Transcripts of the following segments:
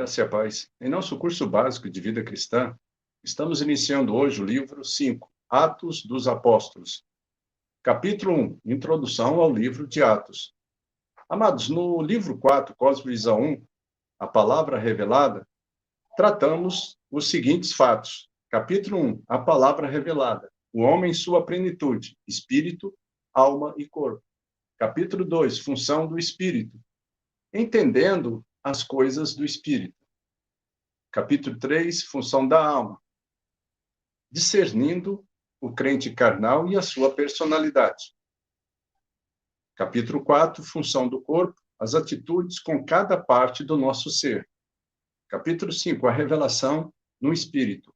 Graça e a paz. Em nosso curso básico de vida cristã, estamos iniciando hoje o livro 5, Atos dos Apóstolos. Capítulo 1, Introdução ao livro de Atos. Amados, no livro 4, Cosmovisão 1, a palavra revelada, tratamos os seguintes fatos. Capítulo 1, a palavra revelada. O homem em sua plenitude, espírito, alma e corpo. Capítulo 2, função do espírito. Entendendo as coisas do espírito. Capítulo 3, função da alma. Discernindo o crente carnal e a sua personalidade. Capítulo 4, função do corpo, as atitudes com cada parte do nosso ser. Capítulo 5, a revelação no espírito,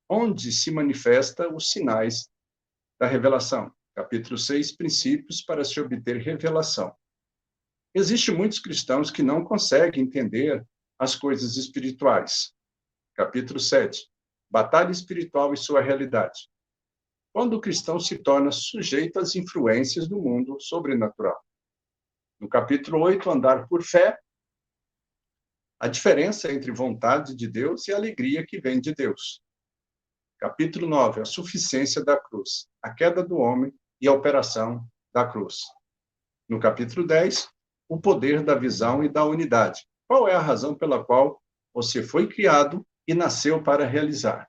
onde se manifesta os sinais da revelação. Capítulo 6, princípios para se obter revelação. Existem muitos cristãos que não conseguem entender as coisas espirituais. Capítulo 7, batalha espiritual e sua realidade. Quando o cristão se torna sujeito às influências do mundo sobrenatural. No capítulo 8, andar por fé, a diferença entre vontade de Deus e a alegria que vem de Deus. Capítulo 9, a suficiência da cruz, a queda do homem e a operação da cruz. No capítulo 10, o poder da visão e da unidade. Qual é a razão pela qual você foi criado e nasceu para realizar?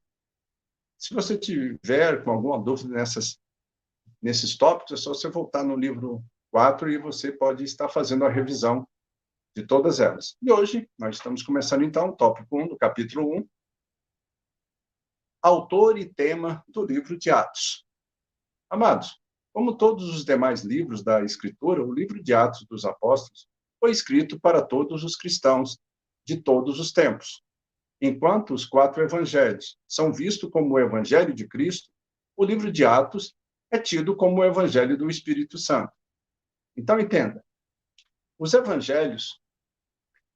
Se você tiver com alguma dúvida nesses tópicos, é só você voltar no livro 4 e você pode estar fazendo a revisão de todas elas. E hoje, nós estamos começando, então, o tópico 1 do capítulo 1, autor e tema do livro de Atos. Amados, como todos os demais livros da Escritura, o livro de Atos dos Apóstolos foi escrito para todos os cristãos de todos os tempos. Enquanto os 4 evangelhos são vistos como o evangelho de Cristo, o livro de Atos é tido como o evangelho do Espírito Santo. Então, entenda, os evangelhos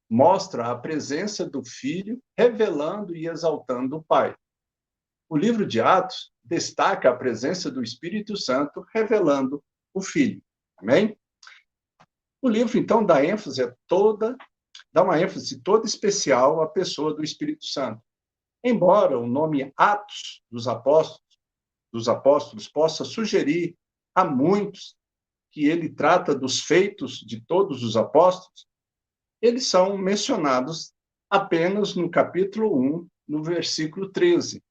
mostram a presença do Filho revelando e exaltando o Pai. O livro de Atos destaca a presença do Espírito Santo revelando o Filho. Amém? O livro, então, dá uma ênfase toda especial à pessoa do Espírito Santo. Embora o nome Atos dos Apóstolos possa sugerir a muitos que ele trata dos feitos de todos os apóstolos, eles são mencionados apenas no capítulo 1, no versículo 13.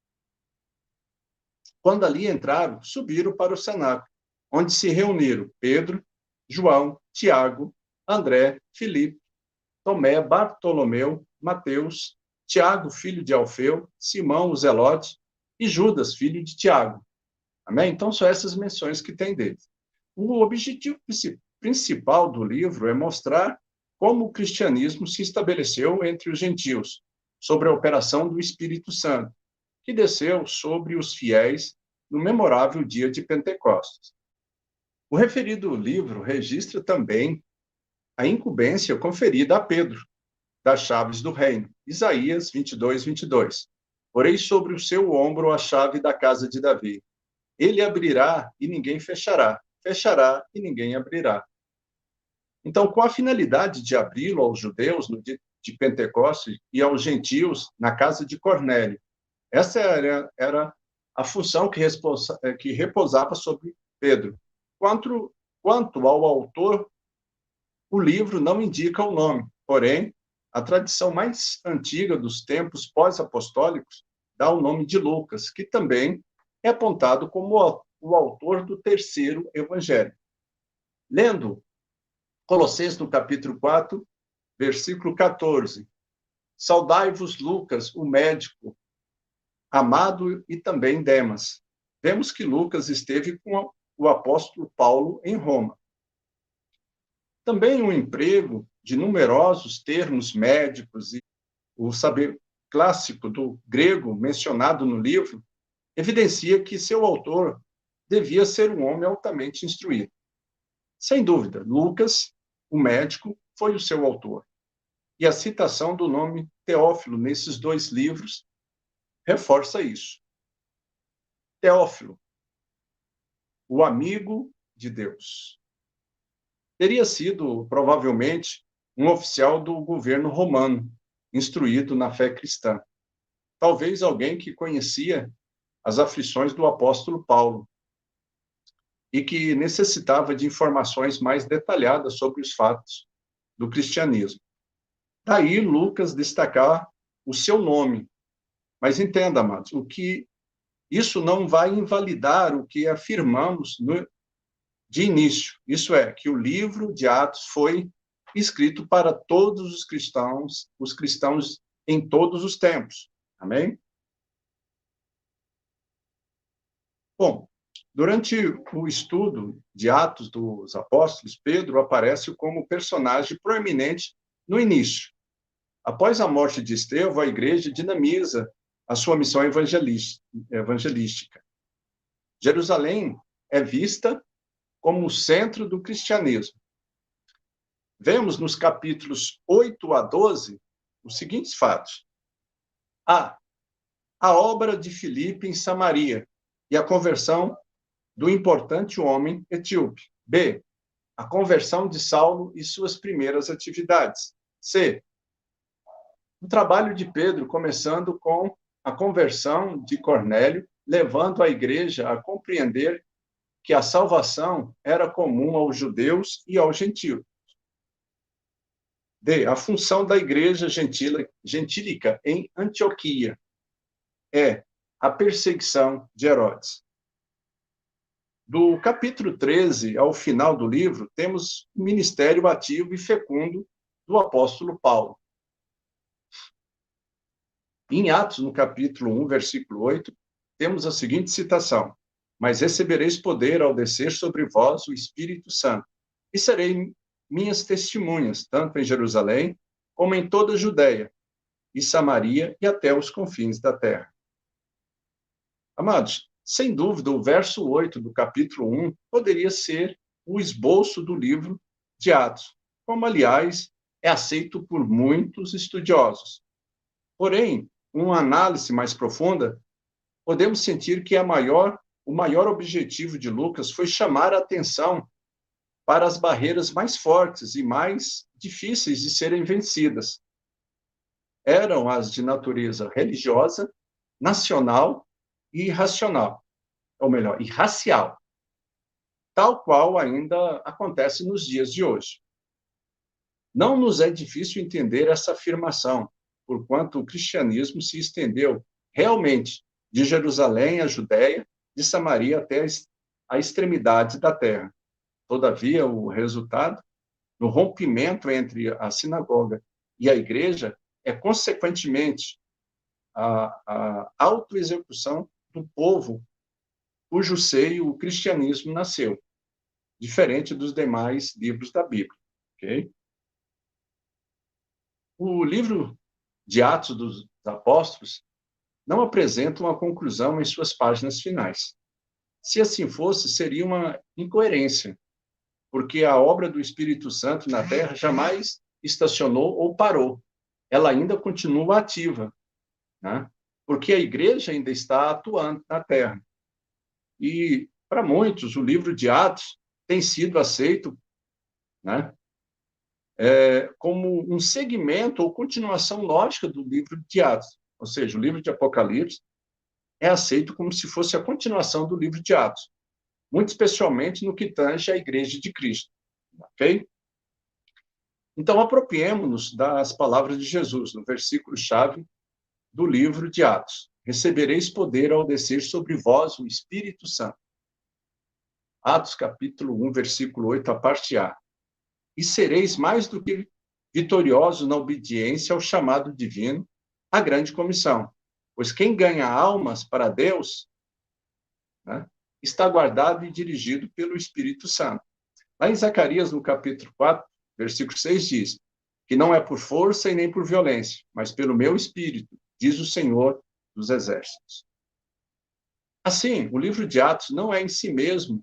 Quando ali entraram, subiram para o cenáculo, onde se reuniram Pedro, João, Tiago, André, Filipe, Tomé, Bartolomeu, Mateus, Tiago, filho de Alfeu, Simão, o Zelote, e Judas, filho de Tiago. Amém? Então, são essas menções que tem deles. O objetivo principal do livro é mostrar como o cristianismo se estabeleceu entre os gentios, sobre a operação do Espírito Santo, que desceu sobre os fiéis no memorável dia de Pentecostes. O referido livro registra também a incumbência conferida a Pedro, das chaves do reino. Isaías 22, 22. Porei sobre o seu ombro a chave da casa de Davi. Ele abrirá e ninguém fechará. Fechará e ninguém abrirá. Então, com a finalidade de abri-lo aos judeus no dia de Pentecostes e aos gentios na casa de Cornélio, essa era a função que repousava sobre Pedro. Quanto ao autor, o livro não indica o nome, porém, a tradição mais antiga dos tempos pós-apostólicos dá o nome de Lucas, que também é apontado como o autor do terceiro evangelho. Lendo Colossenses no capítulo 4, versículo 14. Saudai-vos, Lucas, o médico, amado, e também Demas. Vemos que Lucas esteve com o apóstolo Paulo em Roma. Também o emprego de numerosos termos médicos e o saber clássico do grego mencionado no livro evidencia que seu autor devia ser um homem altamente instruído. Sem dúvida, Lucas, o médico, foi o seu autor. E a citação do nome Teófilo nesses 2 livros reforça isso. Teófilo, o amigo de Deus. Teria sido, provavelmente, um oficial do governo romano, instruído na fé cristã. Talvez alguém que conhecia as aflições do apóstolo Paulo e que necessitava de informações mais detalhadas sobre os fatos do cristianismo. Daí Lucas destacar o seu nome. Mas entenda, amados, isso não vai invalidar o que afirmamos de início. Isso é, que o livro de Atos foi escrito para todos os cristãos em todos os tempos. Amém? Bom, durante o estudo de Atos dos Apóstolos, Pedro aparece como personagem proeminente no início. Após a morte de Estevão, a igreja dinamiza a sua missão evangelística. Jerusalém é vista como o centro do cristianismo. Vemos nos capítulos 8 a 12 os seguintes fatos. A obra de Filipe em Samaria e a conversão do importante homem etíope. B, a conversão de Saulo e suas primeiras atividades. C, o trabalho de Pedro, começando com a conversão de Cornélio, levando a igreja a compreender que a salvação era comum aos judeus e aos gentios. D, a função da igreja gentílica em Antioquia. E, a perseguição de Herodes. Do capítulo 13 ao final do livro, temos o ministério ativo e fecundo do apóstolo Paulo. Em Atos, no capítulo 1, versículo 8, temos a seguinte citação: mas recebereis poder ao descer sobre vós o Espírito Santo, e serei minhas testemunhas, tanto em Jerusalém, como em toda a Judeia e Samaria e até os confins da terra. Amados, sem dúvida, o verso 8 do capítulo 1 poderia ser o esboço do livro de Atos, como, aliás, é aceito por muitos estudiosos. Porém, uma análise mais profunda, podemos sentir que o maior objetivo de Lucas foi chamar a atenção para as barreiras mais fortes e mais difíceis de serem vencidas. Eram as de natureza religiosa, nacional e irracional, ou melhor, irracial, tal qual ainda acontece nos dias de hoje. Não nos é difícil entender essa afirmação, porquanto o cristianismo se estendeu realmente de Jerusalém à Judéia, de Samaria até a extremidade da terra. Todavia, o resultado, no rompimento entre a sinagoga e a igreja, é, consequentemente, a autoexecução do povo cujo seio o cristianismo nasceu, diferente dos demais livros da Bíblia. Okay? O livro de Atos dos Apóstolos não apresenta uma conclusão em suas páginas finais. Se assim fosse, seria uma incoerência, porque a obra do Espírito Santo na Terra jamais estacionou ou parou. Ela ainda continua ativa, né? Porque a igreja ainda está atuando na Terra. E, para muitos, o livro de Atos tem sido aceito, né, como um segmento ou continuação lógica do livro de Atos. Ou seja, o livro de Apocalipse é aceito como se fosse a continuação do livro de Atos, muito especialmente no que tange à Igreja de Cristo. Ok? Então, apropriemos-nos das palavras de Jesus, no versículo-chave do livro de Atos. Recebereis poder ao descer sobre vós o Espírito Santo. Atos, capítulo 1, versículo 8, a parte A. E sereis mais do que vitoriosos na obediência ao chamado divino, à grande comissão. Pois quem ganha almas para Deus, né, está guardado e dirigido pelo Espírito Santo. Lá em Zacarias, no capítulo 4, versículo 6, diz que não é por força e nem por violência, mas pelo meu Espírito, diz o Senhor dos Exércitos. Assim, o livro de Atos não é em si mesmo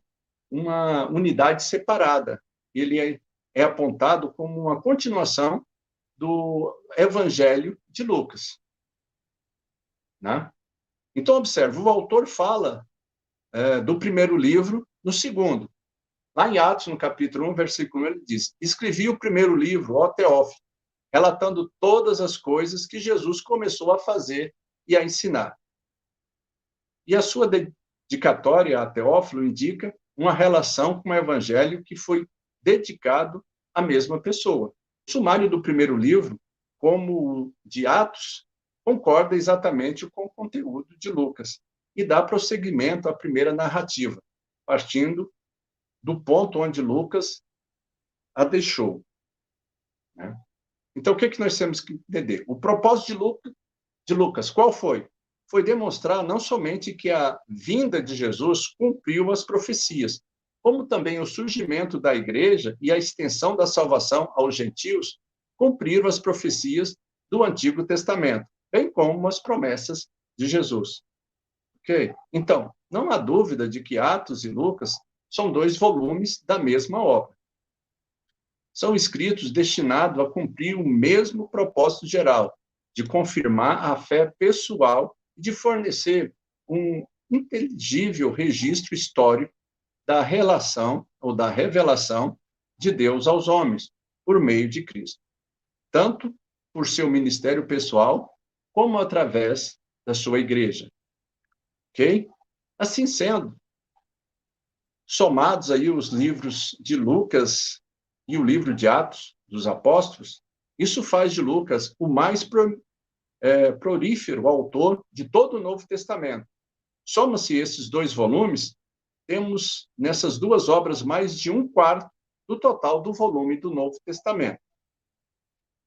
uma unidade separada. Ele é apontado como uma continuação do Evangelho de Lucas. Né? Então, observe, o autor fala do primeiro livro no segundo. Lá em Atos, no capítulo 1, versículo 1, ele diz: escrevi o primeiro livro, ó Teófilo, relatando todas as coisas que Jesus começou a fazer e a ensinar. E a sua dedicatória a Teófilo indica uma relação com o evangelho que foi dedicado à mesma pessoa. O sumário do primeiro livro, como o de Atos, concorda exatamente com o conteúdo de Lucas e dá prosseguimento à primeira narrativa, partindo do ponto onde Lucas a deixou. Né? Então, o que nós temos que entender? O propósito de Lucas, qual foi? Foi demonstrar não somente que a vinda de Jesus cumpriu as profecias, como também o surgimento da igreja e a extensão da salvação aos gentios cumpriram as profecias do Antigo Testamento, bem como as promessas de Jesus. Ok? Então, não há dúvida de que Atos e Lucas são dois volumes da mesma obra. São escritos destinados a cumprir o mesmo propósito geral, de confirmar a fé pessoal e de fornecer um inteligível registro histórico da relação ou da revelação de Deus aos homens, por meio de Cristo, tanto por seu ministério pessoal, como através da sua igreja. Ok? Assim sendo, somados aí os livros de Lucas e o livro de Atos dos Apóstolos, isso faz de Lucas o mais prolífero autor de todo o Novo Testamento. Soma-se esses dois volumes, temos nessas duas obras mais de 1/4 do total do volume do Novo Testamento.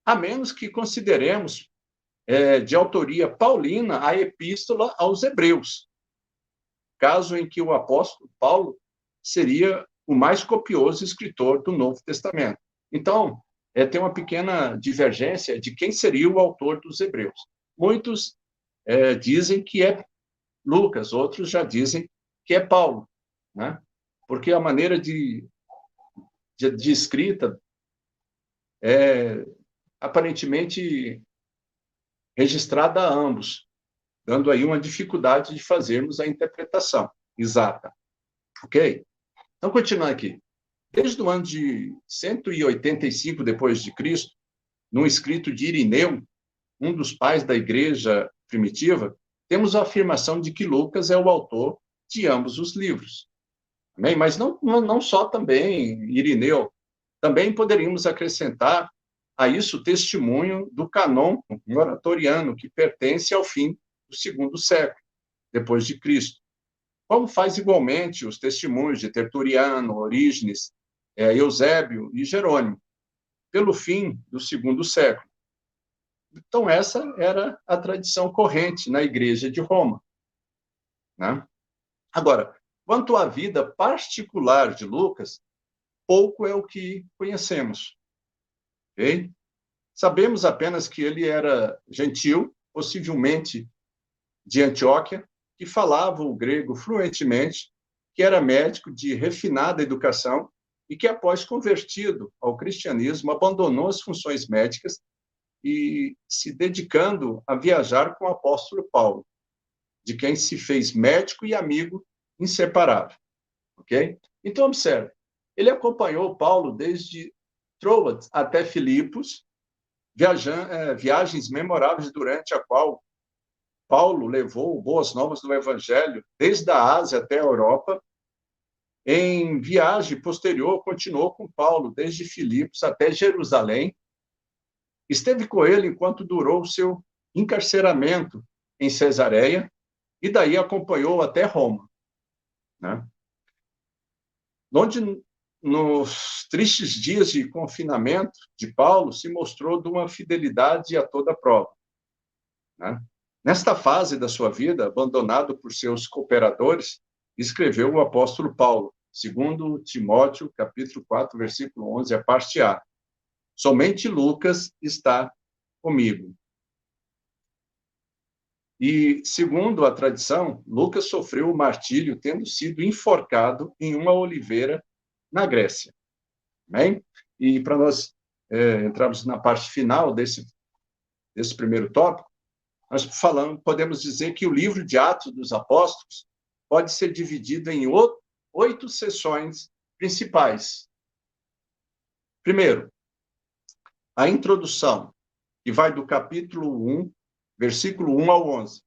A menos que consideremos de autoria paulina a Epístola aos Hebreus, caso em que o apóstolo Paulo seria o mais copioso escritor do Novo Testamento. Então, tem uma pequena divergência de quem seria o autor dos Hebreus. Muitos dizem que é Lucas, outros já dizem que é Paulo, né? Porque a maneira de escrita é aparentemente registrada a ambos, dando aí uma dificuldade de fazermos a interpretação exata. Ok? Então, continuando aqui. Desde o ano de 185 depois de Cristo, num escrito de Irineu, um dos pais da igreja primitiva, temos a afirmação de que Lucas é o autor de ambos os livros. Amém? Mas não só também Irineu, também poderíamos acrescentar a isso o testemunho do cânon oratoriano, que pertence ao fim do segundo século, depois de Cristo. Como faz igualmente os testemunhos de Tertuliano, Orígenes, Eusébio e Jerônimo, pelo fim do segundo século. Então, essa era a tradição corrente na Igreja de Roma. Né? Agora, quanto à vida particular de Lucas, pouco é o que conhecemos. Okay? Sabemos apenas que ele era gentil, possivelmente de Antioquia, que falava o grego fluentemente, que era médico de refinada educação e que, após convertido ao cristianismo, abandonou as funções médicas e se dedicando a viajar com o apóstolo Paulo, de quem se fez médico e amigo inseparável. Ok? Então, observe, ele acompanhou Paulo desde Troas até Filipos, viagens memoráveis durante a qual Paulo levou boas novas do Evangelho desde a Ásia até a Europa. Em viagem posterior, continuou com Paulo desde Filipos até Jerusalém. Esteve com ele enquanto durou o seu encarceramento em Cesareia e daí acompanhou até Roma. Né? Onde, nos tristes dias de confinamento de Paulo, se mostrou de uma fidelidade a toda prova. Né? Nesta fase da sua vida, abandonado por seus cooperadores, escreveu o apóstolo Paulo, segundo Timóteo, capítulo 4, versículo 11, a parte A. Somente Lucas está comigo. E, segundo a tradição, Lucas sofreu o martírio tendo sido enforcado em uma oliveira na Grécia. Bem? E para nós entrarmos na parte final desse primeiro tópico, nós podemos dizer que o livro de Atos dos Apóstolos pode ser dividido em 8 seções principais. Primeiro, a introdução, que vai do capítulo 1, versículo 1 ao 11.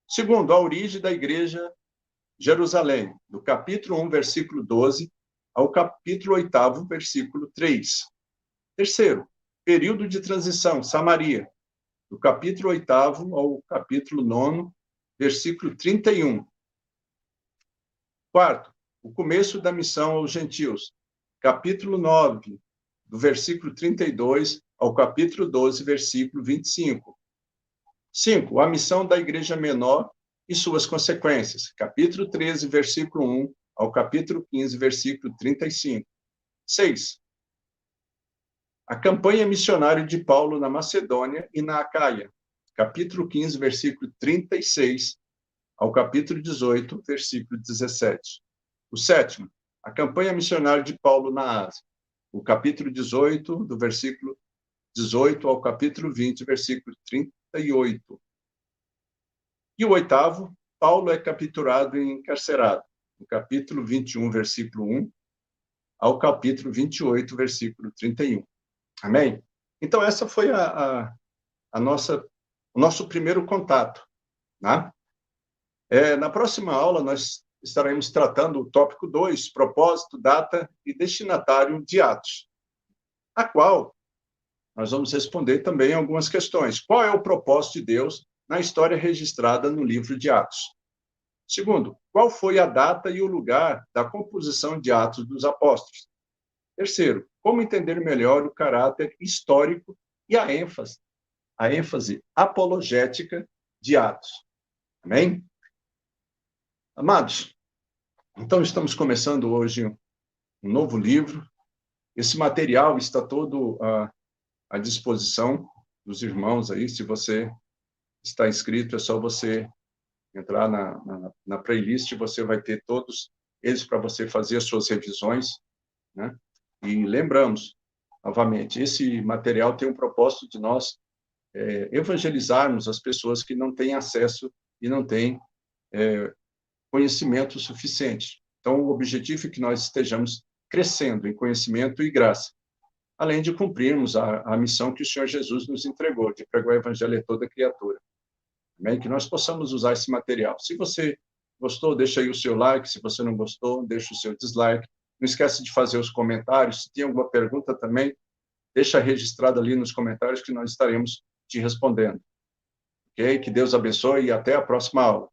Segundo, a origem da igreja Jerusalém, do capítulo 1, versículo 12, ao capítulo 8, versículo 3. Terceiro, período de transição, Samaria, do capítulo 8 ao capítulo 9, versículo 31. Quarto, o começo da missão aos gentios, capítulo 9, do versículo 32 ao capítulo 12, versículo 25. 5. A missão da igreja menor e suas consequências, capítulo 13, versículo 1 ao capítulo 15, versículo 35. 6. A campanha missionária de Paulo na Macedônia e na Acaia, capítulo 15, versículo 36 ao capítulo 18, versículo 17. O 7. A campanha missionária de Paulo na Ásia, o capítulo 18, do versículo 18 ao capítulo 20, versículo 38. E o 8, Paulo é capturado e encarcerado, no capítulo 21, versículo 1 ao capítulo 28, versículo 31. Amém? Então, essa foi o nosso primeiro contato. Né? Na próxima aula, nós estaremos tratando o tópico 2, propósito, data e destinatário de Atos, a qual nós vamos responder também algumas questões. Qual é o propósito de Deus na história registrada no livro de Atos? Segundo, qual foi a data e o lugar da composição de Atos dos Apóstolos? Terceiro, como entender melhor o caráter histórico e a ênfase apologética de Atos. Amém? Amados, então estamos começando hoje um novo livro. Esse material está todo à disposição dos irmãos aí. Se você está inscrito, é só você entrar na playlist, você vai ter todos eles para você fazer as suas revisões, né? E lembramos, novamente, esse material tem um propósito de nós evangelizarmos as pessoas que não têm acesso e não têm conhecimento suficiente. Então, o objetivo é que nós estejamos crescendo em conhecimento e graça, além de cumprirmos a missão que o Senhor Jesus nos entregou, de pregar o evangelho a toda criatura. Amém? Que nós possamos usar esse material. Se você gostou, deixa aí o seu like. Se você não gostou, deixa o seu dislike. Não esquece de fazer os comentários. Se tem alguma pergunta também, deixa registrado ali nos comentários que nós estaremos te respondendo. Ok? Que Deus abençoe e até a próxima aula.